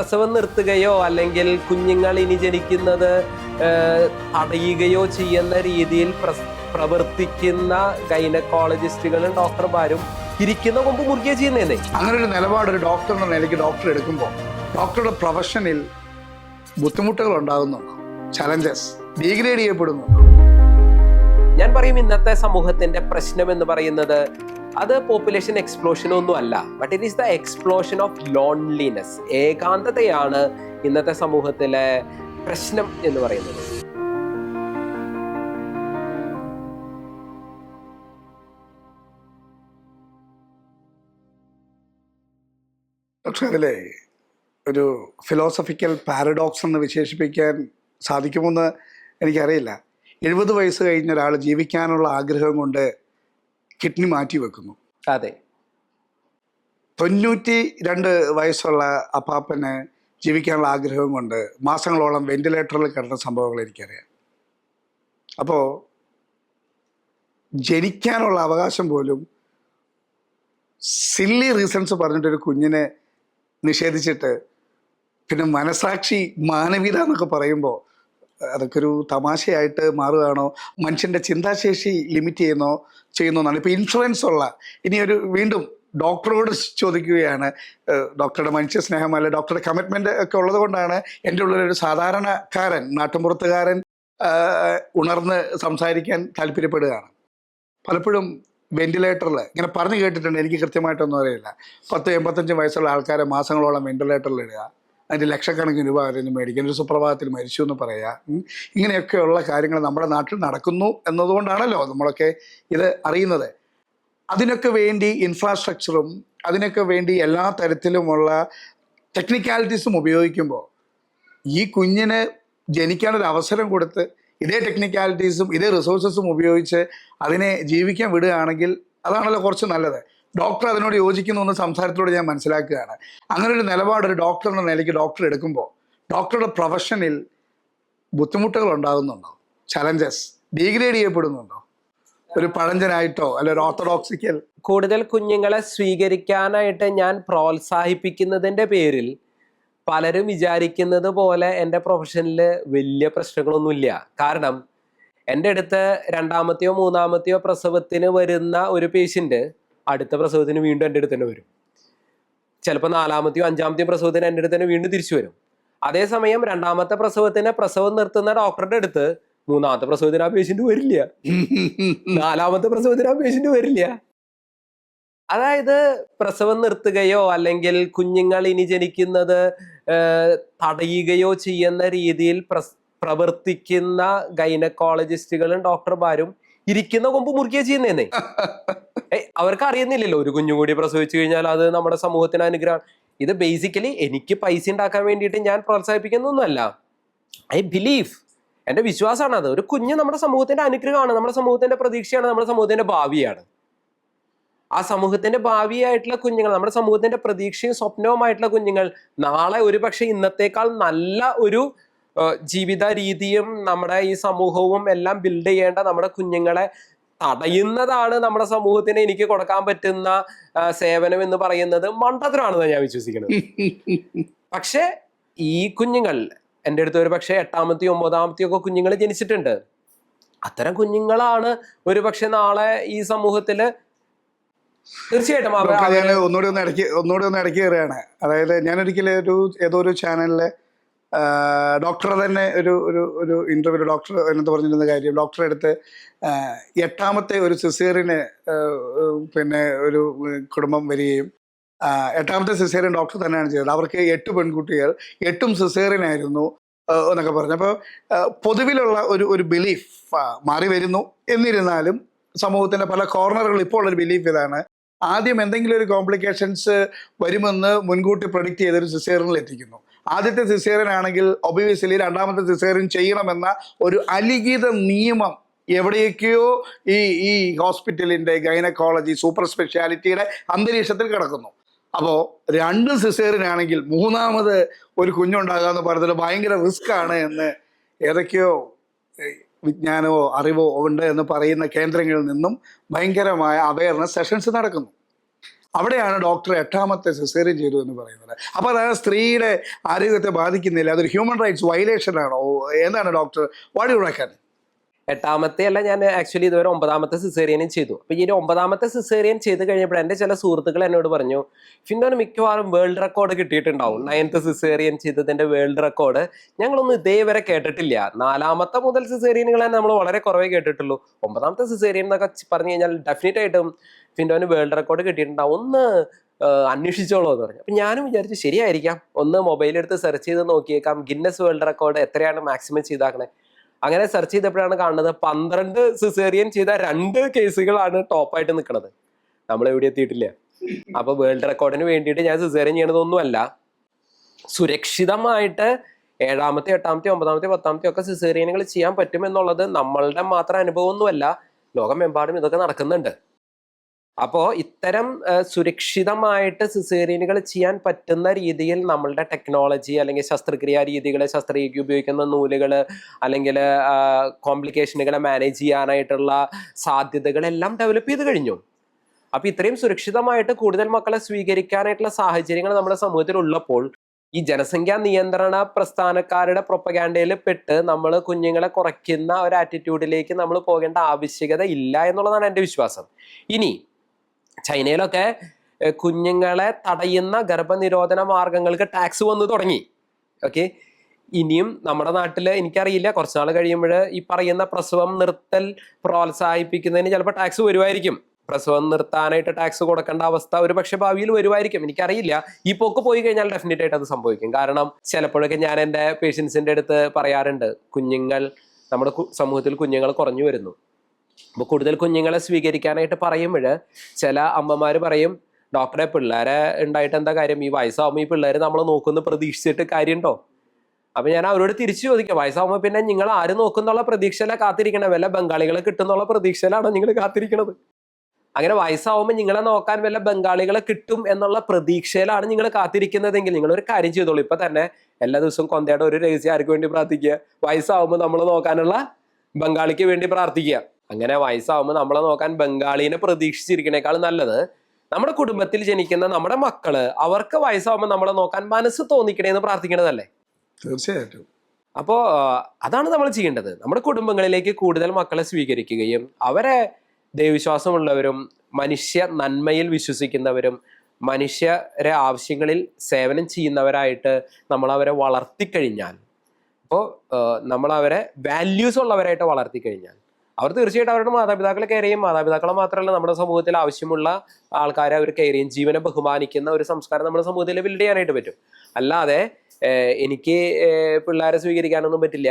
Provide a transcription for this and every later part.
പ്രസവം നിർത്തുകയോ അല്ലെങ്കിൽ കുഞ്ഞുങ്ങൾ ഇനി ജനിക്കുന്നത് തടയുകയോ ചെയ്യുന്ന രീതിയിൽ പ്രവർത്തിക്കുന്ന ഗൈനക്കോളജിസ്റ്റുകളും ഡോക്ടർമാരും ഇരിക്കുന്ന കൊമ്പ് മുറുകെ ചെയ്യുന്നേ. അങ്ങനെ ഒരു നിലപാട് ഒരു ഡോക്ടർ എന്ന നിലയ്ക്ക് ഡോക്ടർ എടുക്കുമ്പോൾ ഡോക്ടറുടെ പ്രൊഫഷനിൽ ബുദ്ധിമുട്ടുകൾ ഉണ്ടാകുന്നുണ്ടോ? Challenges degrade ചെയ്യപ്പെടുന്നുണ്ടോ? ഞാൻ പറയും ഇന്നത്തെ സമൂഹത്തിന്റെ പ്രശ്നം എന്ന് പറയുന്നത് അത് പോപ്പുലേഷൻ എക്സ്പ്ലോഷൻ ഒന്നും അല്ല, but it is the explosion of loneliness. ഏകാന്തതയാണ് ഇന്നത്തെ സമൂഹത്തിലെ പ്രശ്നം എന്ന് പറയുന്നത്. പക്ഷെ അതിലെ ഒരു ഫിലോസഫിക്കൽ പാരഡോക്സ് എന്ന് വിശേഷിപ്പിക്കാൻ സാധിക്കുമെന്ന് എനിക്കറിയില്ല. 70 വയസ്സ് കഴിഞ്ഞ ഒരാൾ ജീവിക്കാനുള്ള ആഗ്രഹം കൊണ്ട് കിഡ്നി മാറ്റി വെക്കുന്നു. അതെ. 92 വയസ്സുള്ള അപ്പാപ്പന് ജീവിക്കാനുള്ള ആഗ്രഹം കൊണ്ട് മാസങ്ങളോളം വെന്റിലേറ്ററിൽ കിടന്ന സംഭവങ്ങൾ എനിക്കറിയാം. അപ്പോൾ ജനിക്കാനുള്ള അവകാശം പോലും സില്ലി റീസൺസ് പറഞ്ഞിട്ടൊരു കുഞ്ഞിനെ നിഷേധിച്ചിട്ട് പിന്നെ മനസാക്ഷി മാനവികത എന്നൊക്കെ പറയുമ്പോൾ അതൊക്കെ ഒരു തമാശയായിട്ട് മാറുകയാണോ? മനുഷ്യൻ്റെ ചിന്താശേഷി ലിമിറ്റ് ചെയ്യുന്നതാണ്. ഇപ്പോൾ ഇൻഷുറൻസ് ഉള്ള ഇനിയൊരു വീണ്ടും ഡോക്ടറോട് ചോദിക്കുകയാണ്. ഡോക്ടറുടെ മനുഷ്യ സ്നേഹം അല്ലെ ഡോക്ടറുടെ കമ്മിറ്റ്മെൻറ്റ് ഒക്കെ ഉള്ളത് കൊണ്ടാണ് എൻ്റെ ഉള്ളിലൊരു സാധാരണക്കാരൻ നാട്ടുമ്പുറത്തുകാരൻ ഉണർന്ന് സംസാരിക്കാൻ താല്പര്യപ്പെടുകയാണ്. പലപ്പോഴും വെന്റിലേറ്ററിൽ ഇങ്ങനെ പറഞ്ഞു കേട്ടിട്ടുണ്ട്, എനിക്ക് കൃത്യമായിട്ടൊന്നും അറിയില്ല. 10-85 വയസ്സുള്ള ആൾക്കാരെ മാസങ്ങളോളം വെന്റിലേറ്ററിൽ ഇടുക, അതിൻ്റെ ലക്ഷക്കണക്കിന് രൂപ അവരൊന്ന് മേടിക്കാൻ, ഒരു സുപ്രഭാതത്തിൽ മരിച്ചു എന്ന് പറയുക. ഇങ്ങനെയൊക്കെയുള്ള കാര്യങ്ങൾ നമ്മുടെ നാട്ടിൽ നടക്കുന്നു എന്നതുകൊണ്ടാണല്ലോ നമ്മളൊക്കെ ഇത് അറിയുന്നത്. അതിനൊക്കെ വേണ്ടി ഇൻഫ്രാസ്ട്രക്ചറും അതിനൊക്കെ വേണ്ടി എല്ലാ തരത്തിലുമുള്ള ടെക്നിക്കാലിറ്റീസും ഉപയോഗിക്കുമ്പോൾ ഈ കുഞ്ഞിന് ജനിക്കാനൊരു അവസരം കൊടുത്ത് ഇതേ ടെക്നിക്കാലിറ്റീസും ഇതേ റിസോഴ്സസും ഉപയോഗിച്ച് അതിനെ ജീവിക്കാൻ വിടുകയാണെങ്കിൽ അതാണല്ലോ കുറച്ച് നല്ലത്. ഡോക്ടർ അതിനോട് യോജിക്കുന്നു എന്ന് സംസാരത്തിലൂടെ ഞാൻ മനസ്സിലാക്കുകയാണ്. അങ്ങനെ ഒരു നിലപാട് ഒരു ഡോക്ടർ എന്ന നിലയ്ക്ക് ഡോക്ടർ എടുക്കുമ്പോൾ ഡോക്ടറുടെ പ്രൊഫഷനിൽ ബുദ്ധിമുട്ടുകൾ ഉണ്ടാകുന്നുണ്ടോ? Challenges degrade ചെയ്യപ്പെടുന്നുണ്ടോ? ഒരു പഴഞ്ചനായിട്ടോ അല്ലെ ഒരു ഓർത്തഡോക്സിക്കൽ കൂടുതൽ കുഞ്ഞുങ്ങളെ സ്വീകരിക്കാനായിട്ട് ഞാൻ പ്രോത്സാഹിപ്പിക്കുന്നതിൻ്റെ പേരിൽ പലരും വിചാരിക്കുന്നത് പോലെ എൻ്റെ പ്രൊഫഷനിൽ വലിയ പ്രശ്നങ്ങളൊന്നുമില്ല. കാരണം എൻ്റെ അടുത്ത് 2ാമത്തെയോ 3ാമത്തെയോ പ്രസവത്തിന് വരുന്ന ഒരു പേഷ്യൻ്റ് അടുത്ത പ്രസവത്തിന് വീണ്ടും എൻ്റെ അടുത്ത് തന്നെ വരും. ചിലപ്പോൾ 4ാമത്തെയോ 5ാമത്തെയോ പ്രസവത്തിന് എൻ്റെ അടുത്ത് തന്നെ വീണ്ടും തിരിച്ചു വരും. അതേസമയം 2ാമത്തെ പ്രസവത്തിന് പ്രസവം നിർത്തുന്ന ഡോക്ടറുടെ അടുത്ത് 3ാമത്തെ പ്രസവത്തിന് ആ പേഷ്യൻ്റ് വരില്ല, 4ാമത്തെ പ്രസവത്തിന് ആ പേഷ്യൻ്റ് വരില്ല. അതായത് പ്രസവം നിർത്തുകയോ അല്ലെങ്കിൽ കുഞ്ഞുങ്ങൾ ഇനി ജനിക്കുന്നത് തടയുകയോ ചെയ്യുന്ന രീതിയിൽ പ്രവർത്തിക്കുന്ന ഗൈനക്കോളജിസ്റ്റുകളും ഡോക്ടർമാരും ഇരിക്കുന്ന കൊമ്പ് മുറുകെ ചെയ്യുന്നേ. അവർക്ക് അറിയുന്നില്ലല്ലോ ഒരു കുഞ്ഞു കൂടി പ്രസവിച്ചു കഴിഞ്ഞാൽ അത് നമ്മുടെ സമൂഹത്തിന് അനുഗ്രഹം. ഇത് ബേസിക്കലി എനിക്ക് പൈസ ഉണ്ടാക്കാൻ വേണ്ടിയിട്ട് ഞാൻ പ്രോത്സാഹിപ്പിക്കുന്നൊന്നുമല്ല. ഐ ബിലീവ്, എൻ്റെ വിശ്വാസമാണ് അത്. ഒരു കുഞ്ഞ് നമ്മുടെ സമൂഹത്തിന്റെ അനുഗ്രഹമാണ്, നമ്മുടെ സമൂഹത്തിന്റെ പ്രതീക്ഷയാണ്, നമ്മുടെ സമൂഹത്തിന്റെ ഭാവിയാണ്. ആ സമൂഹത്തിന്റെ ഭാവിയായിട്ടുള്ള കുഞ്ഞുങ്ങൾ, നമ്മുടെ സമൂഹത്തിന്റെ പ്രതീക്ഷയും സ്വപ്നവുമായിട്ടുള്ള കുഞ്ഞുങ്ങൾ നാളെ ഒരു പക്ഷെ ഇന്നത്തേക്കാൾ നല്ല ഒരു ജീവിത രീതിയും നമ്മുടെ ഈ സമൂഹവും എല്ലാം ബിൽഡ് ചെയ്യേണ്ട നമ്മുടെ കുഞ്ഞുങ്ങളെ തടയുന്നതാണ് നമ്മുടെ സമൂഹത്തിന് എനിക്ക് കൊടുക്കാൻ പറ്റുന്ന സേവനം എന്ന് പറയുന്നത് മണ്ടത്തരമാണെന്ന് ഞാൻ വിശ്വസിക്കുന്നത്. പക്ഷെ ഈ കുഞ്ഞുങ്ങൾ എൻ്റെ അടുത്ത് ഒരു പക്ഷെ 8ാമത്തെയോ 9ാമത്തെയോ ഒക്കെ കുഞ്ഞുങ്ങൾ ജനിച്ചിട്ടുണ്ട്. അത്തരം കുഞ്ഞുങ്ങളാണ് ഒരു പക്ഷെ നാളെ ഈ സമൂഹത്തില് തീർച്ചയായിട്ടും ഒന്നുകൂടി ഒന്ന് ഇടയ്ക്ക് കയറുകയാണ്. അതായത് ഞാനൊരിക്കലും ഏതോ ഒരു ചാനലിലെ ഡോക്ടറെ തന്നെ ഒരു ഇന്റർവ്യൂ ഡോക്ടർ എന്നൊക്കെ പറഞ്ഞിരുന്ന കാര്യം, ഡോക്ടറെ അടുത്ത് 8ാമത്തെ ഒരു സിസേറിന് പിന്നെ ഒരു കുടുംബം വരികയും 8ാമത്തെ സിസേറിയൻ ഡോക്ടർ തന്നെയാണ് ചെയ്തത്. അവർക്ക് 8 പെൺകുട്ടികൾ, 8ഉം സിസേറിയനായിരുന്നു എന്നൊക്കെ പറഞ്ഞു. അപ്പോൾ പൊതുവിലുള്ള ഒരു ബിലീഫ് മാറി വരുന്നു. എന്നിരുന്നാലും സമൂഹത്തിൻ്റെ പല കോർണറുകൾ ഇപ്പോൾ ഉള്ളൊരു ബിലീഫ് ഇതാണ്, ആദ്യം എന്തെങ്കിലും ഒരു കോംപ്ലിക്കേഷൻസ് വരുമെന്ന് മുൻകൂട്ടി പ്രൊഡിക്റ്റ് ചെയ്തൊരു സിസേറിയനിൽ എത്തിക്കുന്നു. ആദ്യത്തെ സിസേറിയൻ ആണെങ്കിൽ ഒബിയസ്ലി 2ാമത്തെ സിസേറിയൻ ചെയ്യണമെന്ന ഒരു അലിഖിത നിയമം എവിടെയൊക്കെയോ ഈ ഹോസ്പിറ്റലിൻ്റെ ഗൈനക്കോളജി സൂപ്പർ സ്പെഷ്യാലിറ്റിയുടെ അന്തരീക്ഷത്തിൽ കിടക്കുന്നു. അപ്പോൾ 2 സിസേറിയൻ ആണെങ്കിൽ 3ാമത് ഒരു കുഞ്ഞുണ്ടാകുക എന്ന് പറയുന്നത് ഭയങ്കര റിസ്ക് ആണ് എന്ന് ഏതൊക്കെയോ വിജ്ഞാനമോ അറിവോ ഉണ്ട് എന്ന് പറയുന്ന കേന്ദ്രങ്ങളിൽ നിന്നും ഭയങ്കരമായ അവയർനെസ് സെഷൻസ് നടക്കുന്നു. അവിടെയാണ് ഡോക്ടർ 8ാമത്തെ സിസേറിയൻ ചെയ്തു എന്ന് പറയുന്നത്. അപ്പോൾ അത് സ്ത്രീയുടെ ആരോഗ്യത്തെ ബാധിക്കുന്നില്ല, അതൊരു ഹ്യൂമൻ റൈറ്റ്സ് വയലേഷൻ ആണോ? എന്താണ് ഡോക്ടർ, വാട്ട് യു റെക്കൺ? 8ാമത്തെ അല്ല, ഞാൻ ആക്ച്വലി ഇതുവരെ 9ാമത്തെ സിസേറിയനും ചെയ്തു. അപ്പൊ ഈ 9ാമത്തെ സിസേറിയൻ ചെയ്ത് കഴിഞ്ഞപ്പോൾ എൻ്റെ ചില സുഹൃത്തുക്കൾ എന്നോട് പറഞ്ഞു, ഫിൻഡോന് മിക്കവാറും വേൾഡ് റെക്കോർഡ് കിട്ടിയിട്ടുണ്ടാവും, 9th സിസേറിയൻ ചെയ്തതിന്റെ വേൾഡ് റെക്കോർഡ് ഞങ്ങളൊന്നും ഇതേവരെ കേട്ടിട്ടില്ല. 4ാമത്തെ മുതൽ സിസേറിയനുകൾ തന്നെ നമ്മൾ വളരെ കുറവേ കേട്ടിട്ടുള്ളൂ. 9ാമത്തെ സിസേറിയൻ എന്നൊക്കെ പറഞ്ഞു കഴിഞ്ഞാൽ ഡെഫിനറ്റ് ആയിട്ടും ഫിൻഡോന് വേൾഡ് റെക്കോർഡ് കിട്ടിയിട്ടുണ്ടാവും, ഒന്ന് അന്വേഷിച്ചോളൂ എന്ന് പറഞ്ഞു. അപ്പൊ ഞാനും വിചാരിച്ചു ശരിയായിരിക്കാം, ഒന്ന് മൊബൈൽ എടുത്ത് സെർച്ച് ചെയ്ത് നോക്കിയേക്കാം, ഗിന്നസ് വേൾഡ് റെക്കോർഡ് എത്രയാണ് മാക്സിമം ചെയ്താക്കണേ. അങ്ങനെ സെർച്ച് ചെയ്തപ്പോഴാണ് കാണുന്നത് 12 സിസേറിയൻ ചെയ്ത 2 കേസുകളാണ് ടോപ്പായിട്ട് നിൽക്കുന്നത്. നമ്മൾ എവിടെ എത്തിയിട്ടില്ല. അപ്പൊ വേൾഡ് റെക്കോർഡിന് വേണ്ടിയിട്ട് ഞാൻ സിസേറിയൻ ചെയ്യണതൊന്നുമല്ല, സുരക്ഷിതമായിട്ട് 7ാമത്തെ 8ാമത്തെ 9ാമത്തെ 10ാമത്തെ ഒക്കെ സിസേറിയനുകൾ ചെയ്യാൻ പറ്റും എന്നുള്ളത് നമ്മളുടെ മാത്രം അനുഭവമൊന്നുമല്ല, ലോകമെമ്പാടും ഇതൊക്കെ നടക്കുന്നുണ്ട്. അപ്പോൾ ഇത്തരം സുരക്ഷിതമായിട്ട് സിസേറിയനുകൾ ചെയ്യാൻ പറ്റുന്ന രീതിയിൽ നമ്മളുടെ ടെക്നോളജി അല്ലെങ്കിൽ ശസ്ത്രക്രിയാ രീതികൾ, ശസ്ത്രക്രിയയ്ക്ക് ഉപയോഗിക്കുന്ന നൂലുകൾ, അല്ലെങ്കിൽ കോംപ്ലിക്കേഷനുകളെ മാനേജ് ചെയ്യാനായിട്ടുള്ള സാധ്യതകളെല്ലാം ഡെവലപ്പ് ചെയ്ത് കഴിഞ്ഞു. അപ്പൊ ഇത്രയും സുരക്ഷിതമായിട്ട് കൂടുതൽ മക്കളെ സ്വീകരിക്കാനായിട്ടുള്ള സാഹചര്യങ്ങൾ നമ്മുടെ സമൂഹത്തിൽ ഉള്ളപ്പോൾ ഈ ജനസംഖ്യാ നിയന്ത്രണ പ്രസ്ഥാനക്കാരുടെ പ്രൊപ്പഗാൻഡയിൽ പെട്ട് നമ്മൾ കുഞ്ഞുങ്ങളെ കുറയ്ക്കുന്ന ഒരു ആറ്റിറ്റ്യൂഡിലേക്ക് നമ്മൾ പോകേണ്ട ആവശ്യകത ഇല്ല എന്നുള്ളതാണ് എൻ്റെ വിശ്വാസം. ഇനി ചൈനയിലൊക്കെ കുഞ്ഞുങ്ങളെ തടയുന്ന ഗർഭനിരോധന മാർഗങ്ങൾക്ക് ടാക്സ് വന്നു തുടങ്ങി. ഓക്കെ, ഇനിയും നമ്മുടെ നാട്ടിൽ എനിക്കറിയില്ല, കുറച്ചുനാൾ കഴിയുമ്പോൾ ഈ പറയുന്ന പ്രസവം നിർത്തൽ പ്രോത്സാഹിപ്പിക്കുന്നതിന് ചിലപ്പോൾ ടാക്സ് വരുമായിരിക്കും. പ്രസവം നിർത്താനായിട്ട് ടാക്സ് കൊടുക്കേണ്ട അവസ്ഥ ഒരു പക്ഷെ ഭാവിയിൽ വരുമായിരിക്കും, എനിക്കറിയില്ല. ഈ പോക്ക് പോയി കഴിഞ്ഞാൽ ഡെഫിനറ്റ് ആയിട്ട് അത് സംഭവിക്കും. കാരണം ചിലപ്പോഴൊക്കെ ഞാൻ എൻ്റെ പേഷ്യൻസിൻ്റെ അടുത്ത് പറയാറുണ്ട്, കുഞ്ഞുങ്ങൾ നമ്മുടെ സമൂഹത്തിൽ കുഞ്ഞുങ്ങൾ കുറഞ്ഞു വരുന്നു. അപ്പോൾ കൂടുതൽ കുഞ്ഞുങ്ങളെ സ്വീകരിക്കാനായിട്ട് പറയുമ്പോൾ ചില അമ്മമാർ പറയും, ഡോക്ടറെ പിള്ളേരെ ഉണ്ടായിട്ട് എന്താ കാര്യം, ഈ വയസ്സാവുമ്പോൾ ഈ പിള്ളേർ നമ്മളെ നോക്കുന്ന പ്രതീക്ഷിച്ചിട്ട് കാര്യമുണ്ടോ? അപ്പൊ ഞാൻ അവരോട് തിരിച്ചു ചോദിക്കാം, വയസ്സാവുമ്പോൾ പിന്നെ നിങ്ങൾ ആര് നോക്കുന്നുള്ള പ്രതീക്ഷയില കാത്തിരിക്കണേ, വല്ല ബംഗാളികളെ കിട്ടുന്നുള്ള പ്രതീക്ഷയിലാണോ നിങ്ങൾ കാത്തിരിക്കണത്? അങ്ങനെ വയസ്സാവുമ്പോൾ നിങ്ങളെ നോക്കാൻ വല്ല ബംഗാളികളെ കിട്ടും എന്നുള്ള പ്രതീക്ഷയിലാണ് നിങ്ങൾ കാത്തിരിക്കുന്നതെങ്കിൽ നിങ്ങളൊരു കാര്യം ചെയ്തോളൂ, ഇപ്പൊ തന്നെ എല്ലാ ദിവസവും കൊന്തയുടെ ഒരു രഹസ്യം ആർക്ക് വേണ്ടി പ്രാർത്ഥിക്കുക, വയസ്സാവുമ്പോൾ നമ്മൾ നോക്കാനുള്ള ബംഗാളിക്ക് വേണ്ടി പ്രാർത്ഥിക്കുക. അങ്ങനെ വയസ്സാവുമ്പോൾ നമ്മളെ നോക്കാൻ ബംഗാളിനെ പ്രതീക്ഷിച്ചിരിക്കണേക്കാൾ നല്ലത് നമ്മുടെ കുടുംബത്തിൽ ജനിക്കുന്ന നമ്മുടെ മക്കള് അവർക്ക് വയസ്സാവുമ്പോൾ നമ്മളെ നോക്കാൻ മനസ്സ് തോന്നിക്കണേന്ന് പ്രാർത്ഥിക്കണതല്ലേ? തീർച്ചയായിട്ടും. അപ്പോൾ അതാണ് നമ്മൾ ചെയ്യേണ്ടത്. നമ്മുടെ കുടുംബങ്ങളിലേക്ക് കൂടുതൽ മക്കളെ സ്വീകരിക്കുകയും അവരെ ദൈവവിശ്വാസമുള്ളവരും മനുഷ്യ നന്മയിൽ വിശ്വസിക്കുന്നവരും മനുഷ്യരെ ആവശ്യങ്ങളിൽ സേവനം ചെയ്യുന്നവരായിട്ട് നമ്മൾ അവരെ വളർത്തിക്കഴിഞ്ഞാൽ, അപ്പോൾ നമ്മൾ അവരെ വാല്യൂസ് ഉള്ളവരായിട്ട് വളർത്തിക്കഴിഞ്ഞാൽ അവർ തീർച്ചയായിട്ടും അവരുടെ മാതാപിതാക്കളെ കെയർ ചെയ്യും. മാതാപിതാക്കളെ മാത്രമല്ല, നമ്മുടെ സമൂഹത്തിൽ ആവശ്യമുള്ള ആൾക്കാരെ അവർ കെയർ ചെയ്യും. ജീവനെ ബഹുമാനിക്കുന്ന ഒരു സംസ്കാരം നമ്മുടെ സമൂഹത്തിൽ ബിൽഡ് ചെയ്യാനായിട്ട് പറ്റും. അല്ലാതെ എനിക്ക് പിള്ളേരെ സ്വീകരിക്കാനൊന്നും പറ്റില്ല,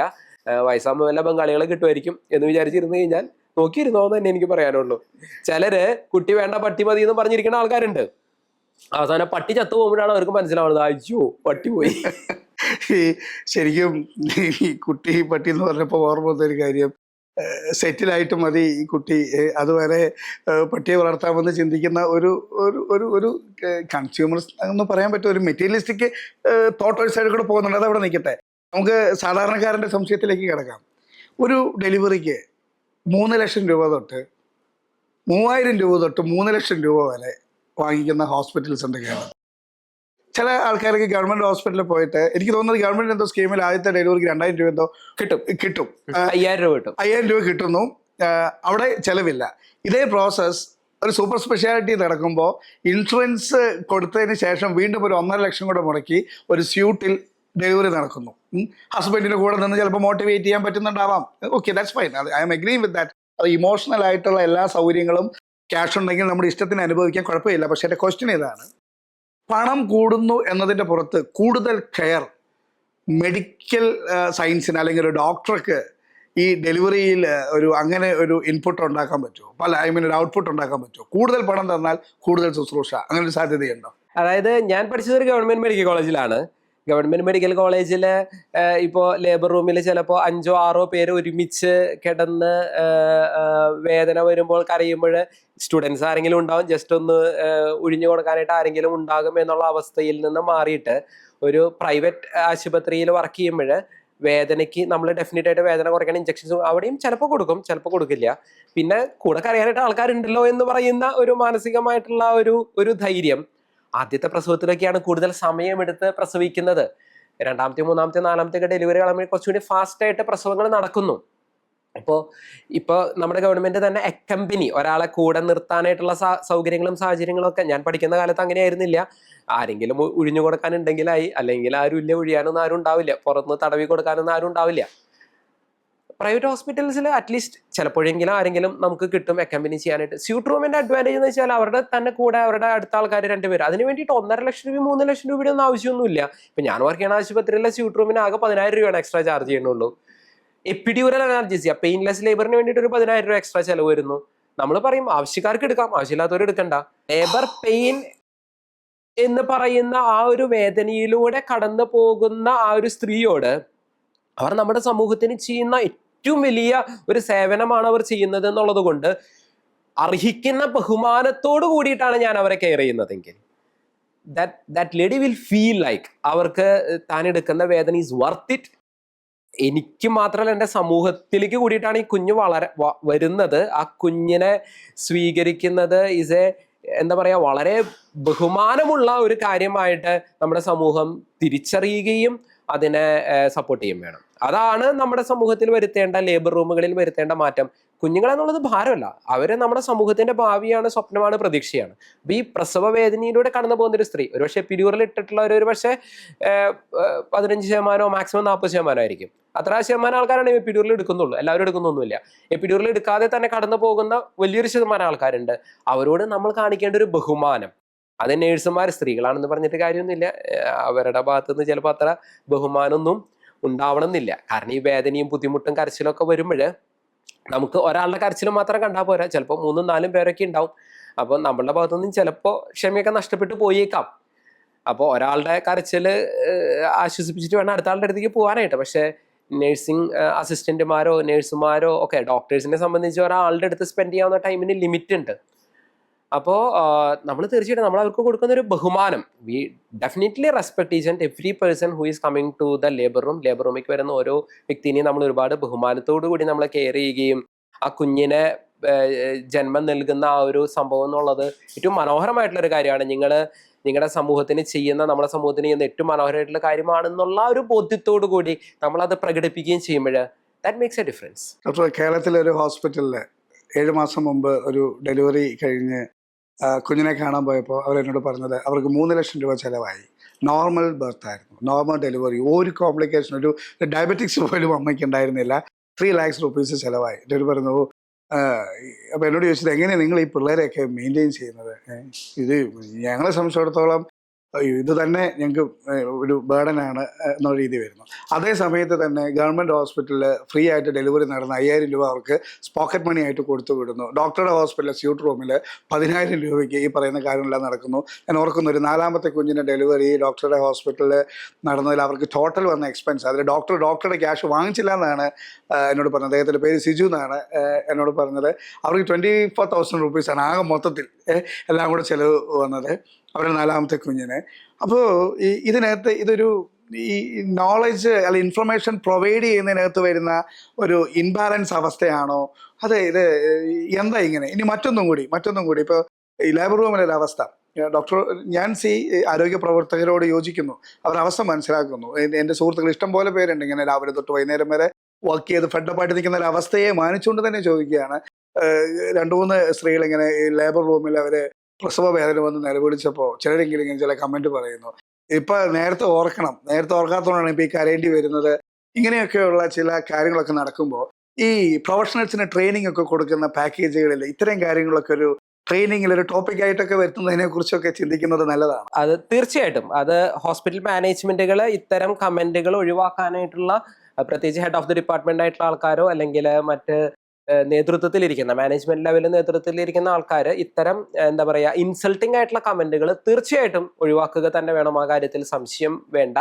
വയസ്സാകുമ്പോൾ വല്ല ബംഗാളികളെ കിട്ടുമായിരിക്കും എന്ന് വിചാരിച്ചിരുന്നു കഴിഞ്ഞാൽ നോക്കിയിരുന്നോന്ന് തന്നെ എനിക്ക് പറയാനുള്ളൂ. ചിലര് കുട്ടി വേണ്ട പട്ടി മതി എന്ന് പറഞ്ഞിരിക്കുന്ന ആൾക്കാരുണ്ട്. അവസാനം പട്ടി ചത്തു പോകുമ്പോഴാണ് അവർക്ക് മനസ്സിലാവുന്നത്, അയ്യോ പട്ടി പോയി. ഈ ശരിക്കും ഈ കുട്ടി പട്ടി എന്ന് പറഞ്ഞപ്പോൾ ഓർമ്മ വന്ന ഒരു കാര്യം, സെറ്റിലായിട്ട് മതി ഈ കുട്ടി, അതുവരെ പട്ടിയെ വളർത്താമെന്ന് ചിന്തിക്കുന്ന ഒരു ഒരു ഒരു ഒരു കൺസ്യൂമേഴ്സ് എന്ന് പറയാൻ പറ്റും, ഒരു മെറ്റീരിയലിസ്റ്റിക് തോട്ട് സൈഡിൽ കൂടെ പോകുന്നുണ്ട്. അതവിടെ നിൽക്കട്ടെ, നമുക്ക് സാധാരണക്കാരൻ്റെ സംശയത്തിലേക്ക് കിടക്കാം. ഒരു ഡെലിവറിക്ക് 3 ലക്ഷം രൂപ തൊട്ട് 3000 രൂപ തൊട്ട് 3 ലക്ഷം രൂപ വരെ വാങ്ങിക്കുന്ന ഹോസ്പിറ്റൽസ് ഉണ്ട് കേരളം. ചില ആൾക്കാർക്ക് ഗവൺമെന്റ് ഹോസ്പിറ്റലിൽ പോയിട്ട്, എനിക്ക് തോന്നുന്നത് ഗവൺമെന്റ് എന്തോ സ്കീമിൽ ആദ്യത്തെ ഡെലിവറിക്ക് 2000 രൂപ എന്തോ കിട്ടും 5000 രൂപ കിട്ടുന്നു, അവിടെ ചെലവില്ല. ഇതേ പ്രോസസ് ഒരു സൂപ്പർ സ്പെഷ്യാലിറ്റി നടക്കുമ്പോൾ ഇൻഷുറൻസ് കൊടുത്തതിന് ശേഷം വീണ്ടും ഒരു 1.5 ലക്ഷം കൂടെ മുടക്കി ഒരു സ്യൂട്ടിൽ ഡെലിവറി നടക്കുന്നു. ഹസ്ബൻഡിൻ്റെ കൂടെ നിന്ന് ചിലപ്പോൾ മോട്ടിവേറ്റ് ചെയ്യാൻ പറ്റുന്നുണ്ടാവാം. Okay, that's fine, I am agree with that. അത് ഇമോഷണൽ ആയിട്ടുള്ള എല്ലാ സൗകര്യങ്ങളും ക്യാഷ് ഉണ്ടെങ്കിൽ നമ്മുടെ ഇഷ്ടത്തിന് അനുഭവിക്കാൻ കുഴപ്പമില്ല. പക്ഷേ എൻ്റെ ക്വസ്റ്റ്യൻ ഇതാണ്, പണം കൂടുന്നു എന്നതിൻ്റെ പുറത്ത് കൂടുതൽ കെയർ മെഡിക്കൽ സയൻസിന് അല്ലെങ്കിൽ ഒരു ഡോക്ടർക്ക് ഈ ഡെലിവറിയിൽ അങ്ങനെ ഒരു ഇൻപുട്ട് ഉണ്ടാക്കാൻ പറ്റുമോ? ഒരു ഔട്ട്പുട്ട് ഉണ്ടാക്കാൻ പറ്റുമോ? കൂടുതൽ പണം തന്നാൽ കൂടുതൽ ശുശ്രൂഷ, അങ്ങനെ ഒരു സാധ്യതയുണ്ടോ? അതായത് ഞാൻ പഠിച്ചത് ഒരു ഗവൺമെന്റ് മെഡിക്കൽ കോളേജിലാണ്. ഗവൺമെന്റ് മെഡിക്കൽ കോളേജിൽ ഇപ്പോൾ ലേബർ റൂമിൽ ചിലപ്പോൾ 5 or 6 പേര് ഒരുമിച്ച് കിടന്ന് വേദന വരുമ്പോൾ കരയുമ്പോൾ സ്റ്റുഡൻസ് ആരെങ്കിലും ഉണ്ടാവും, ജസ്റ്റ് ഒന്ന് ഒഴിഞ്ഞു കൊടുക്കാനായിട്ട് ആരെങ്കിലും ഉണ്ടാകും എന്നുള്ള അവസ്ഥയിൽ നിന്ന് മാറിയിട്ട് ഒരു പ്രൈവറ്റ് ആശുപത്രിയിൽ വർക്ക് ചെയ്യുമ്പോൾ വേദനയ്ക്ക് നമ്മൾ ഡെഫിനറ്റ് ആയിട്ട് വേദന കുറയ്ക്കാൻ ഇഞ്ചക്ഷൻസ് അവിടെയും ചിലപ്പോൾ കൊടുക്കും, ചിലപ്പോൾ കൊടുക്കില്ല. പിന്നെ കൂടെ കരയാനായിട്ട് ആൾക്കാരുണ്ടല്ലോ എന്ന് പറയുന്ന ഒരു മാനസികമായിട്ടുള്ള ഒരു ധൈര്യം. ആദ്യത്തെ പ്രസവത്തിലൊക്കെയാണ് കൂടുതൽ സമയമെടുത്ത് പ്രസവിക്കുന്നത്. രണ്ടാമത്തെ, മൂന്നാമത്തെ, നാലാമത്തെ ഒക്കെ ഡെലിവറി ആകുമ്പോൾ കുറച്ചുകൂടി ഫാസ്റ്റ് ആയിട്ട് പ്രസവങ്ങൾ നടക്കുന്നു. ഇപ്പൊ നമ്മുടെ ഗവൺമെന്റ് തന്നെ അക്കമ്പനി, ഒരാളെ കൂടെ നിർത്താനായിട്ടുള്ള സൗകര്യങ്ങളും സാഹചര്യങ്ങളും ഒക്കെ ഞാൻ പഠിക്കുന്ന കാലത്ത് അങ്ങനെ ആയിരുന്നില്ല. ആരെങ്കിലും ഒഴിഞ്ഞു കൊടുക്കാനുണ്ടെങ്കിലായി, അല്ലെങ്കിൽ ആരും ഇല്ല, ഒഴിയാനൊന്നും ആരും ഉണ്ടാവില്ല, പുറത്തുനിന്ന് തടവി കൊടുക്കാനൊന്നും ആരും ഉണ്ടാവില്ല. പ്രൈവറ്റ് ഹോസ്പിറ്റൽസിൽ അറ്റ്ലീസ്റ്റ് ചിലപ്പോഴെങ്കിലും ആരെങ്കിലും നമുക്ക് കിട്ടും അക്കമ്പനി ചെയ്യാനായിട്ട്. സ്യൂട്ട് റൂമിന്റെ അഡ്വാൻറ്റേജ് എന്ന് വെച്ചാൽ അവരുടെ തന്നെ കൂടെ അവരുടെ അടുത്ത ആൾക്കാർ രണ്ടുപേരും. അതിന് വേണ്ടിയിട്ട് 1.5 ലക്ഷം രൂപ 3 ലക്ഷം രൂപയുടെ ഒന്നും ആവശ്യമൊന്നുമില്ല. ഇപ്പൊ ഞാൻ വർക്ക് ചെയ്യുന്ന ആശുപത്രിയിലെ സ്യൂട്ട് റൂമിന് ആകെ 10,000 രൂപയാണ് എക്സ്ട്രാ ചാർജ് ചെയ്യുന്നുള്ളൂ. എപ്പിഡ്യൂറൽ അനാർജീസിയ, പെയിൻലെസ് ലേബറിന് വേണ്ടിയിട്ട് ഒരു 10,000 രൂപ എക്സ്ട്രാ ചെലവ് വരുന്നു. നമ്മൾ പറയും ആവശ്യക്കാർക്ക് എടുക്കാം, ആവശ്യമില്ലാത്തവർ എടുക്കണ്ട. ലേബർ പെയിൻ എന്ന് പറയുന്ന ആ ഒരു വേദനയിലൂടെ കടന്നു പോകുന്ന ആ ഒരു സ്ത്രീയോട് അവർ നമ്മുടെ സമൂഹത്തിന് ചെയ്യുന്ന ഏറ്റവും വലിയ ഒരു സേവനമാണ് അവർ ചെയ്യുന്നത് എന്നുള്ളത് കൊണ്ട് അർഹിക്കുന്ന ബഹുമാനത്തോട് കൂടിയിട്ടാണ് ഞാൻ അവരെ കെയർ ചെയ്യുന്നതെങ്കിൽ that lady will feel like അവർക്ക് താൻ എടുക്കുന്ന വേദന ഈസ് വർത്ത് ഇറ്റ്. എനിക്ക് മാത്രമല്ല എൻ്റെ സമൂഹത്തിലേക്ക് കൂടിയിട്ടാണ് ഈ കുഞ്ഞ് വരുന്നത്. ആ കുഞ്ഞിനെ സ്വീകരിക്കുന്നത് എന്താ പറയാ, വളരെ ബഹുമാനമുള്ള ഒരു കാര്യമായിട്ട് നമ്മുടെ സമൂഹം തിരിച്ചറിയുകയും അതിനെ സപ്പോർട്ട് ചെയ്യും വേണം. അതാണ് നമ്മുടെ സമൂഹത്തിൽ വരുത്തേണ്ട, ലേബർ റൂമുകളിൽ വരുത്തേണ്ട മാറ്റം. കുഞ്ഞുങ്ങളെന്നുള്ളത് ഭാരമല്ല, അവര് നമ്മുടെ സമൂഹത്തിന്റെ ഭാവിയാണ്, സ്വപ്നമാണ്, പ്രതീക്ഷയാണ്. അപ്പൊ ഈ പ്രസവ വേദനയിലൂടെ കടന്നു പോകുന്ന ഒരു സ്ത്രീ ഒരുപക്ഷെ എപ്പിഡ്യൂറൽ ഇട്ടിട്ടുള്ള ഒരു പക്ഷേ 15% മാക്സിമം 40% ആയിരിക്കും. അത്ര ശതമാനം ആൾക്കാരാണ് എപ്പിഡ്യൂറൽ എടുക്കുന്നുള്ളൂ, എല്ലാവരും എടുക്കുന്നൊന്നുമില്ല. എപ്പിഡ്യൂറൽ എടുക്കാതെ തന്നെ കടന്നു പോകുന്ന വലിയൊരു ശതമാനം ആൾക്കാരുണ്ട്. അവരോട് നമ്മൾ കാണിക്കേണ്ട ഒരു ബഹുമാനം, അത് നേഴ്സുമാർ സ്ത്രീകളാണെന്ന് പറഞ്ഞിട്ട് കാര്യമൊന്നുമില്ല, അവരുടെ ഭാഗത്തുനിന്ന് ചിലപ്പോൾ അത്ര ബഹുമാനമൊന്നും ഉണ്ടാവണം എന്നില്ല. കാരണം ഈ വേദനയും ബുദ്ധിമുട്ടും കരച്ചിലൊക്കെ വരുമ്പോൾ നമുക്ക് ഒരാളുടെ കരച്ചിൽ മാത്രം കണ്ടാൽ പോരാ, ചിലപ്പോൾ 3-4 പേരൊക്കെ ഉണ്ടാവും. അപ്പോൾ നമ്മളുടെ ഭാഗത്തുനിന്നും ചിലപ്പോൾ ക്ഷമയൊക്കെ നഷ്ടപ്പെട്ടു പോയേക്കാം. അപ്പോൾ ഒരാളുടെ കരച്ചിൽ ആശ്വസിപ്പിച്ചിട്ട് വേണം അടുത്ത ആളുടെ അടുത്തേക്ക് പോകാനായിട്ട്. പക്ഷേ നഴ്സിംഗ് അസിസ്റ്റന്റുമാരോ നേഴ്സുമാരോ ഒക്കെ, ഡോക്ടേഴ്സിനെ സംബന്ധിച്ച് ഒരാളുടെ അടുത്ത് സ്പെൻഡ് ചെയ്യാവുന്ന ടൈമിന് ലിമിറ്റ് ഉണ്ട്. അപ്പോൾ നമ്മൾ തീർച്ചയായിട്ടും നമ്മൾ അവർക്ക് കൊടുക്കുന്ന ഒരു ബഹുമാനം, we definitely respect each and every person who is coming to the labour റൂമിലേക്ക് വരുന്ന ഓരോ വ്യക്തിനെയും നമ്മൾ ഒരുപാട് ബഹുമാനത്തോടു കൂടി നമ്മൾ കെയർ ചെയ്യുകയും ആ കുഞ്ഞിനെ ജന്മം നൽകുന്ന ആ ഒരു സംഭവം എന്നുള്ളത് ഏറ്റവും മനോഹരമായിട്ടുള്ളൊരു കാര്യമാണ്. നിങ്ങളുടെ സമൂഹത്തിന് ചെയ്യുന്ന, നമ്മുടെ സമൂഹത്തിന് ചെയ്യുന്ന ഏറ്റവും മനോഹരമായിട്ടുള്ള കാര്യമാണെന്നുള്ള ഒരു ബോധ്യത്തോടു കൂടി നമ്മളത് പ്രകടിപ്പിക്കുകയും ചെയ്യുമ്പോൾ that makes A difference. Doctor, കേരളത്തിലെ ഒരു ഹോസ്പിറ്റലിൽ 7 മാസം മുമ്പ് ഒരു ഡെലിവറി കഴിഞ്ഞ് കുഞ്ഞിനെ കാണാൻ പോയപ്പോൾ അവരെന്നോട് പറഞ്ഞത് അവർക്ക് 3 ലക്ഷം രൂപ ചിലവായി. നോർമൽ ബർത്ത് ആയിരുന്നു, നോർമൽ ഡെലിവറി, ഒരു കോംപ്ലിക്കേഷൻ, ഒരു ഡയബറ്റിക്സ് പോലും അമ്മയ്ക്ക് ഉണ്ടായിരുന്നില്ല. 3 lakhs rupees ചിലവായി. അവർ പറഞ്ഞു, അപ്പോൾ എന്നോട് ചോദിച്ചത് എങ്ങനെയാണ് നിങ്ങൾ ഈ പിള്ളേരെയൊക്കെ മെയിൻറ്റെയിൻ ചെയ്യുന്നത്? ഇത് ഞങ്ങളെ സംബന്ധിച്ചിടത്തോളം ഇത് തന്നെ ഞങ്ങൾക്ക് ഒരു ബേർഡനാണ് എന്നുള്ള രീതി വരുന്നു. അതേ സമയത്ത് തന്നെ ഗവൺമെൻറ് ഹോസ്പിറ്റലിൽ ഫ്രീ ആയിട്ട് ഡെലിവറി നടന്ന 5,000 രൂപ അവർക്ക് പോക്കറ്റ് മണി ആയിട്ട് കൊടുത്തു വിടുന്നു. ഡോക്ടറുടെ ഹോസ്പിറ്റലിലെ സ്യൂട്ട് റൂമിൽ 10,000 രൂപയ്ക്ക് ഈ പറയുന്ന കാര്യങ്ങളെല്ലാം നടക്കുന്നു. ഞാൻ ഓർക്കുന്നു, ഒരു 4ാമത്തെ കുഞ്ഞിൻ്റെ ഡെലിവറി ഡോക്ടറുടെ ഹോസ്പിറ്റലിൽ നടന്നതിൽ അവർക്ക് ടോട്ടൽ വന്ന എക്സ്പെൻസ്, അതിൽ ഡോക്ടറുടെ ക്യാഷ് വാങ്ങിച്ചില്ല എന്നാണ് എന്നോട് പറഞ്ഞത്. അദ്ദേഹത്തിൻ്റെ പേര് സിജു എന്നാണ് എന്നോട് പറഞ്ഞത്. അവർക്ക് 24,000 rupees ആകെ മൊത്തത്തിൽ എല്ലാം കൂടെ ചിലവ് വന്നത് അവരുടെ 4ാമത്തെ കുഞ്ഞിന്. അപ്പോൾ ഇതിനകത്ത് ഇതൊരു ഈ നോളജ് അല്ലെങ്കിൽ ഇൻഫർമേഷൻ പ്രൊവൈഡ് ചെയ്യുന്നതിനകത്ത് വരുന്ന ഒരു ഇൻബാലൻസ് അവസ്ഥയാണോ? ഇത് എന്താ ഇങ്ങനെ? ഇനി മറ്റൊന്നും കൂടി ഇപ്പോൾ ഈ ലേബർ റൂമിലെ ഒരു അവസ്ഥ, ഡോക്ടർ, ഞാൻ ആരോഗ്യ പ്രവർത്തകരോട് യോജിക്കുന്നു, അവരുടെ അവസ്ഥ മനസ്സിലാക്കുന്നു. എൻ്റെ സുഹൃത്തുക്കൾ ഇഷ്ടം പോലെ പേരുണ്ട് ഇങ്ങനെ രാവിലെ തൊട്ട് വൈകുന്നേരം വരെ വർക്ക് ചെയ്ത് ഫെഡപ്പായിട്ട് നിൽക്കുന്ന ഒരു അവസ്ഥയെ മാനിച്ചുകൊണ്ട് തന്നെ ചോദിക്കുകയാണ്. 2-3 സ്ത്രീകൾ ഇങ്ങനെ ഈ ലേബർ റൂമിൽ അവർ പ്രസവ വേദന വന്ന് നിലവിളിച്ചപ്പോൾ ചിലരെങ്കിലും ഇങ്ങനെ ചില കമൻറ്റ് പറയുന്നു. ഇപ്പം നേരത്തെ ഓർക്കാത്തതുകൊണ്ടാണ് ഇപ്പോൾ ഈ കരയേണ്ടി വരുന്നത്. ഇങ്ങനെയൊക്കെയുള്ള ചില കാര്യങ്ങളൊക്കെ നടക്കുമ്പോൾ ഈ പ്രൊഫഷണൽസിന് ട്രെയിനിങ് ഒക്കെ കൊടുക്കുന്ന പാക്കേജുകളിൽ ഇത്തരം കാര്യങ്ങളൊക്കെ ഒരു ട്രെയിനിങ്ങിൽ ഒരു ടോപ്പിക്കായിട്ടൊക്കെ വരുത്തുന്നതിനെ കുറിച്ചൊക്കെ ചിന്തിക്കുന്നത് നല്ലതാണ്. അത് തീർച്ചയായിട്ടും അത് ഹോസ്പിറ്റൽ മാനേജ്മെന്റുകൾ ഇത്തരം കമന്റുകൾ ഒഴിവാക്കാനായിട്ടുള്ള, പ്രത്യേകിച്ച് ഹെഡ് ഓഫ് ദി ഡിപ്പാർട്ട്മെന്റ് ആയിട്ടുള്ള ആൾക്കാരോ അല്ലെങ്കിൽ മറ്റ് നേതൃത്വത്തിലിരിക്കുന്ന മാനേജ്മെന്റ് ലെവലിൽ നേതൃത്വത്തിലിരിക്കുന്ന ആൾക്കാർ ഇത്തരം എന്താ പറയുക ഇൻസൾട്ടിംഗ് ആയിട്ടുള്ള കമന്റുകൾ തീർച്ചയായിട്ടും ഒഴിവാക്കുക തന്നെ വേണം. ആ കാര്യത്തിൽ സംശയം വേണ്ട.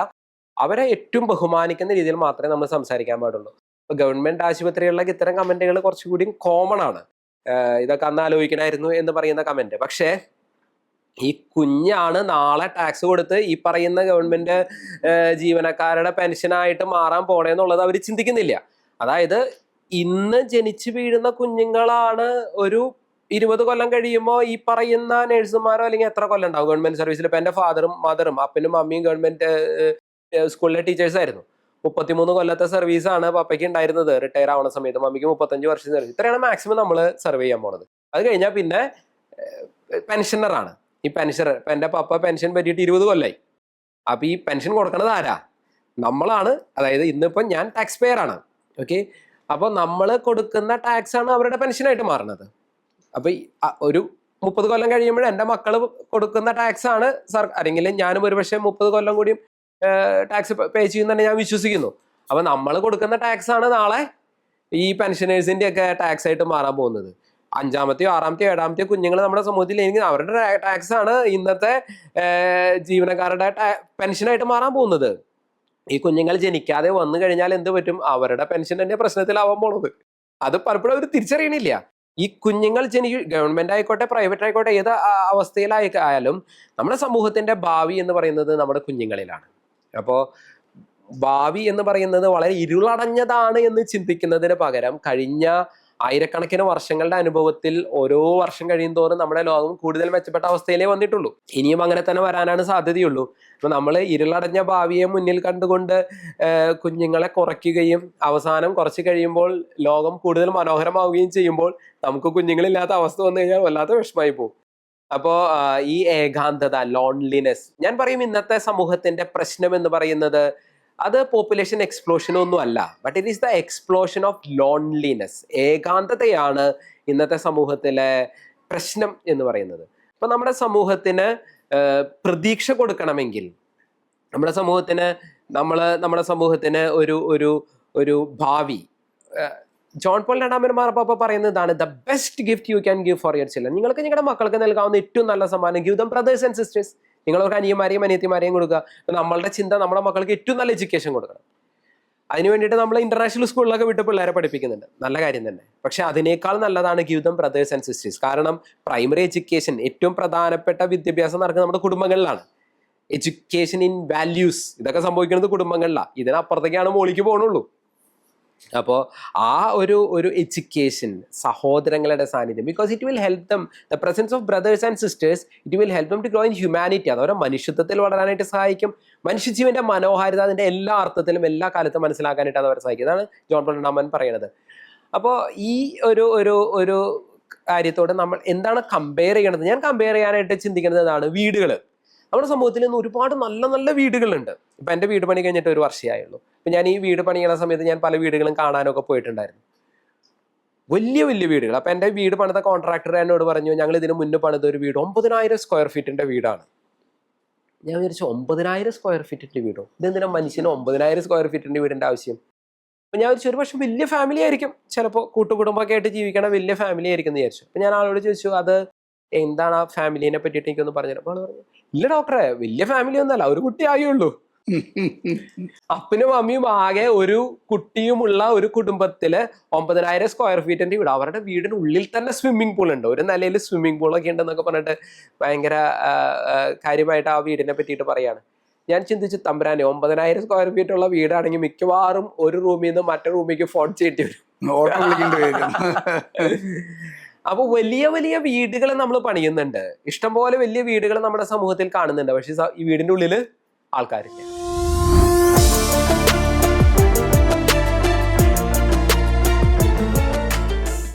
അവരെ ഏറ്റവും ബഹുമാനിക്കുന്ന രീതിയിൽ മാത്രമേ നമ്മൾ സംസാരിക്കാൻ പാടുള്ളൂ. ഇപ്പൊ ഗവൺമെന്റ് ആശുപത്രികളിലൊക്കെ ഇത്തരം കമന്റുകൾ കുറച്ചുകൂടി കോമൺ ആണ്. ഇതൊക്കെ അന്ന് ആലോചിക്കണമായിരുന്നു എന്ന് പറയുന്ന കമന്റ്. പക്ഷേ ഈ കുഞ്ഞാണ് നാളെ ടാക്സ് കൊടുത്ത് ഈ പറയുന്ന ഗവൺമെന്റ് ജീവനക്കാരുടെ പെൻഷനായിട്ട് മാറാൻ പോണേന്നുള്ളത് അവർ ചിന്തിക്കുന്നില്ല. അതായത് ഇന്ന് ജനിച്ചു വീഴുന്ന കുഞ്ഞുങ്ങളാണ് ഒരു 20 കൊല്ലം കഴിയുമ്പോൾ ഈ പറയുന്ന നഴ്സുമാരോ അല്ലെങ്കിൽ എത്ര കൊല്ലം ഉണ്ടാവും ഗവൺമെന്റ് സർവീസിൽ. ഇപ്പൊ എന്റെ ഫാദറും മദറും അപ്പനും മമ്മിയും ഗവൺമെന്റ് സ്കൂളിലെ ടീച്ചേഴ്സ് ആയിരുന്നു. 33 കൊല്ലത്തെ സർവീസാണ് പപ്പയ്ക്ക് ഉണ്ടായിരുന്നത് റിട്ടയർ ആവുന്ന സമയത്ത്. മമ്മിക്ക് 35 വർഷം സർവീസ്. ഇത്രയാണ് മാക്സിമം നമ്മൾ സർവ് ചെയ്യാൻ പോണത്. അത് കഴിഞ്ഞാൽ പിന്നെ പെൻഷനറാണ്. ഈ പെൻഷനർ ഇപ്പൊ എന്റെ പപ്പ പെൻഷൻ പറ്റിയിട്ട് 20 കൊല്ലായി. അപ്പൊ ഈ പെൻഷൻ കൊടുക്കണത് ആരാ? നമ്മളാണ്. അതായത് ഇന്നിപ്പം ഞാൻ ടാക്സ് പെയർ ആണ്. ഓക്കെ, അപ്പൊ നമ്മൾ കൊടുക്കുന്ന ടാക്സ് ആണ് അവരുടെ പെൻഷനായിട്ട് മാറുന്നത്. അപ്പൊ ഒരു 30 കൊല്ലം കഴിയുമ്പോൾ എന്റെ മക്കള് കൊടുക്കുന്ന ടാക്സ് ആണ് അല്ലെങ്കിൽ ഞാനും ഒരുപക്ഷെ 30 കൊല്ലം കൂടിയും ടാക്സ് പേ ചെയ്യുന്ന ഞാൻ വിശ്വസിക്കുന്നു. അപ്പൊ നമ്മൾ കൊടുക്കുന്ന ടാക്സ് ആണ് നാളെ ഈ പെൻഷനേഴ്സിന്റെ ഒക്കെ ടാക്സ് ആയിട്ട് മാറാൻ പോകുന്നത്. 5-ാമത്തെയോ 6-ാമത്തെയോ 7-ാമത്തെയോ കുഞ്ഞുങ്ങൾ നമ്മുടെ സമൂഹത്തിൽ എനിക്ക് അവരുടെ ടാക്സ് ആണ് ഇന്നത്തെ ജീവനക്കാരുടെ പെൻഷനായിട്ട് മാറാൻ പോകുന്നത്. ഈ കുഞ്ഞുങ്ങൾ ജനിക്കാതെ വന്നു കഴിഞ്ഞാൽ എന്ത് പറ്റും? അവരുടെ പെൻഷൻ തന്നെ പ്രശ്നത്തിലാവാൻ പോണത്. അത് പലപ്പോഴും അവർ തിരിച്ചറിയണില്ല. ഈ കുഞ്ഞുങ്ങൾ ഗവൺമെന്റ് ആയിക്കോട്ടെ പ്രൈവറ്റ് ആയിക്കോട്ടെ ഏത് അവസ്ഥയിലായാലും നമ്മുടെ സമൂഹത്തിന്റെ ഭാവി എന്ന് പറയുന്നത് നമ്മുടെ കുഞ്ഞുങ്ങളിലാണ്. അപ്പോൾ ഭാവി എന്ന് പറയുന്നത് വളരെ ഇരുളടഞ്ഞതാണ് എന്ന് ചിന്തിക്കുന്നതിന് പകരം കഴിഞ്ഞ ആയിരക്കണക്കിന് വർഷങ്ങളുടെ അനുഭവത്തിൽ ഓരോ വർഷം കഴിയുന്തോറും നമ്മുടെ ലോകം കൂടുതൽ മെച്ചപ്പെട്ട അവസ്ഥയിലേ വന്നിട്ടുള്ളൂ. ഇനിയും അങ്ങനെ തന്നെ വരാനാണ് സാധ്യതയുള്ളൂ. അപ്പൊ നമ്മൾ ഇരുളടഞ്ഞ ഭാവിയെ മുന്നിൽ കണ്ടുകൊണ്ട് കുഞ്ഞുങ്ങളെ കുറയ്ക്കുകയും അവസാനം കുറച്ച് കഴിയുമ്പോൾ ലോകം കൂടുതൽ മനോഹരമാവുകയും ചെയ്യുമ്പോൾ നമുക്ക് കുഞ്ഞുങ്ങളില്ലാത്ത അവസ്ഥ വന്നു കഴിഞ്ഞാൽ വല്ലാത്ത വിഷമായി പോകും. അപ്പോ ഈ ഏകാന്തത, ലോൺലിനെസ്, ഞാൻ പറയും ഇന്നത്തെ സമൂഹത്തിന്റെ പ്രശ്നം എന്ന് പറയുന്നത് അത് പോപ്പുലേഷൻ എക്സ്പ്ലോഷൻ ഒന്നും അല്ല, but it is the explosion of loneliness. ഏകാന്തതയാണ് ഇന്നത്തെ സമൂഹത്തിലെ പ്രശ്നം എന്ന് പറയുന്നത്. അപ്പൊ നമ്മുടെ സമൂഹത്തിന് പ്രതീക്ഷ കൊടുക്കണമെങ്കിൽ നമ്മുടെ സമൂഹത്തിന് ഒരു ഒരു ഒരു ഭാവി, ജോൺ പോൾ രണ്ടാമൻ മാർപ്പാപ്പ പറയുന്നതാണ് the best gift you can give for your children. നിങ്ങൾക്ക് നിങ്ങളുടെ മക്കൾക്ക് നൽകാവുന്ന ഏറ്റവും നല്ല സമ്മാനം give them brothers and sisters. നിങ്ങളവർക്ക് അനിയന്മാരെയും അനിയത്തിമാരെയും കൊടുക്കുക. നമ്മളുടെ ചിന്ത നമ്മുടെ മക്കൾക്ക് ഏറ്റവും നല്ല എഡ്യൂക്കേഷൻ കൊടുക്കണം. അതിന് വേണ്ടിയിട്ട് നമ്മൾ ഇന്റർനാഷണൽ സ്കൂളിലൊക്കെ വിട്ട് പിള്ളേരെ പഠിപ്പിക്കുന്നുണ്ട്, നല്ല കാര്യം തന്നെ. പക്ഷെ അതിനേക്കാൾ നല്ലതാണ് give them brothers and sisters. കാരണം പ്രൈമറി എഡ്യൂക്കേഷൻ, ഏറ്റവും പ്രധാനപ്പെട്ട വിദ്യാഭ്യാസം നടക്കുന്നത് നമ്മുടെ കുടുംബങ്ങളിലാണ്. എഡ്യൂക്കേഷൻ ഇൻ വാല്യൂസ്, ഇതൊക്കെ സംഭവിക്കുന്നത് കുടുംബങ്ങളിലാണ്. ഇതിനപ്പുറത്തേക്കാണ് മോളിക്ക് പോകണുള്ളൂ. അപ്പോൾ ആ ഒരു എഡ്യൂക്കേഷൻ, സഹോദരങ്ങളുടെ സാന്നിധ്യം, because it will help them, the presence of brothers and sisters, it will help them to grow in humanity. അതവരെ മനുഷ്യത്വത്തിൽ വളരാനായിട്ട് സഹായിക്കും. മനുഷ്യജീവന്റെ മനോഹാരിത അതിന്റെ എല്ലാ അർത്ഥത്തിലും എല്ലാ കാലത്തും മനസ്സിലാക്കാനായിട്ട് അത് അവരെ സഹായിക്കും. ഇതാണ് ജോൺ പോൾ രണ്ടാമൻ പറയുന്നത്. അപ്പോൾ ഈ ഒരു കാര്യത്തോട് നമ്മൾ എന്താണ് കമ്പയർ ചെയ്യണത്? ഞാൻ കമ്പയർ ചെയ്യാനായിട്ട് ചിന്തിക്കുന്നത് ഇതാണ്, വീടുകൾ. നമ്മുടെ സമൂഹത്തിൽ നിന്ന് ഒരുപാട് നല്ല നല്ല വീടുകളുണ്ട്. ഇപ്പൊ എന്റെ വീട് പണി കഴിഞ്ഞിട്ട് 1 വർഷമായുള്ളൂ. അപ്പൊ ഞാൻ ഈ വീട് പണിയുന്ന സമയത്ത് ഞാൻ പല വീടുകളും കാണാനൊക്കെ പോയിട്ടുണ്ടായിരുന്നു. വലിയ വലിയ വീടുകൾ. അപ്പൊ എന്റെ വീട് പണിത കോൺട്രാക്ടർ എന്നോട് പറഞ്ഞു, ഞങ്ങൾ ഇതിന് മുന്നേ പണിത ഒരു വീട് 9000 സ്ക്വയർ ഫീറ്റിന്റെ വീടാണ്. ഞാൻ വിചാരിച്ചു 9000 സ്ക്വയർ ഫീറ്റിന്റെ വീടോ, ഇതെന്തിനാ മനുഷ്യന് 9000 സ്ക്വയർ ഫീറ്റിന്റെ വീടിന്റെ ആവശ്യം? അപ്പൊ ഞാൻ വിചാരിച്ചു ഒരു പക്ഷെ വലിയ ഫാമിലി ആയിരിക്കും, ചിലപ്പോൾ കൂട്ടുകുടുംബമൊക്കെ ആയിട്ട് ജീവിക്കണ വലിയ ഫാമിലി ആയിരിക്കും എന്ന് വിചാരിച്ചു. അപ്പൊ ഞാൻ ആളോട് ചോദിച്ചു, അത് എന്താണ് ആ ഫാമിലിനെ പറ്റിയിട്ട് എനിക്കൊന്ന് പറഞ്ഞു. അപ്പോൾ ആള് പറഞ്ഞു, ഇല്ല ഡോക്ടറെ, വലിയ ഫാമിലി ഒന്നല്ല, ഒരു കുട്ടി ആയുള്ളൂ. അപ്പനും അമ്മയും ആകെ ഒരു കുട്ടിയുമുള്ള ഒരു കുടുംബത്തില് 9000 സ്ക്വയർ ഫീറ്റിന്റെ വീട്. അവരുടെ വീടിനുള്ളിൽ തന്നെ സ്വിമ്മിംഗ് പൂൾ ഉണ്ട്, ഒരു നിലയിൽ സ്വിമ്മിംഗ് പൂളൊക്കെ ഉണ്ടെന്നൊക്കെ പറഞ്ഞിട്ട് ഭയങ്കര കാര്യമായിട്ട് ആ വീടിനെ പറ്റിയിട്ട് പറയാണ്. ഞാൻ ചിന്തിച്ചു, തമ്പുരാനെ, 9000 സ്ക്വയർ ഫീറ്റ് ഉള്ള വീടാണെങ്കിൽ മിക്കവാറും ഒരു റൂമിൽ നിന്ന് മറ്റേ റൂമിലേക്ക് ഫോൺ ചെയ്യേണ്ടി വരും. അപ്പൊ വലിയ വലിയ വീടുകൾ നമ്മൾ പണിയുന്നുണ്ട്, ഇഷ്ടംപോലെ വലിയ വീടുകൾ നമ്മുടെ സമൂഹത്തിൽ കാണുന്നുണ്ട്. പക്ഷെ ഈ വീടിന്റെ ഉള്ളില് ആൾക്കാരില്ല.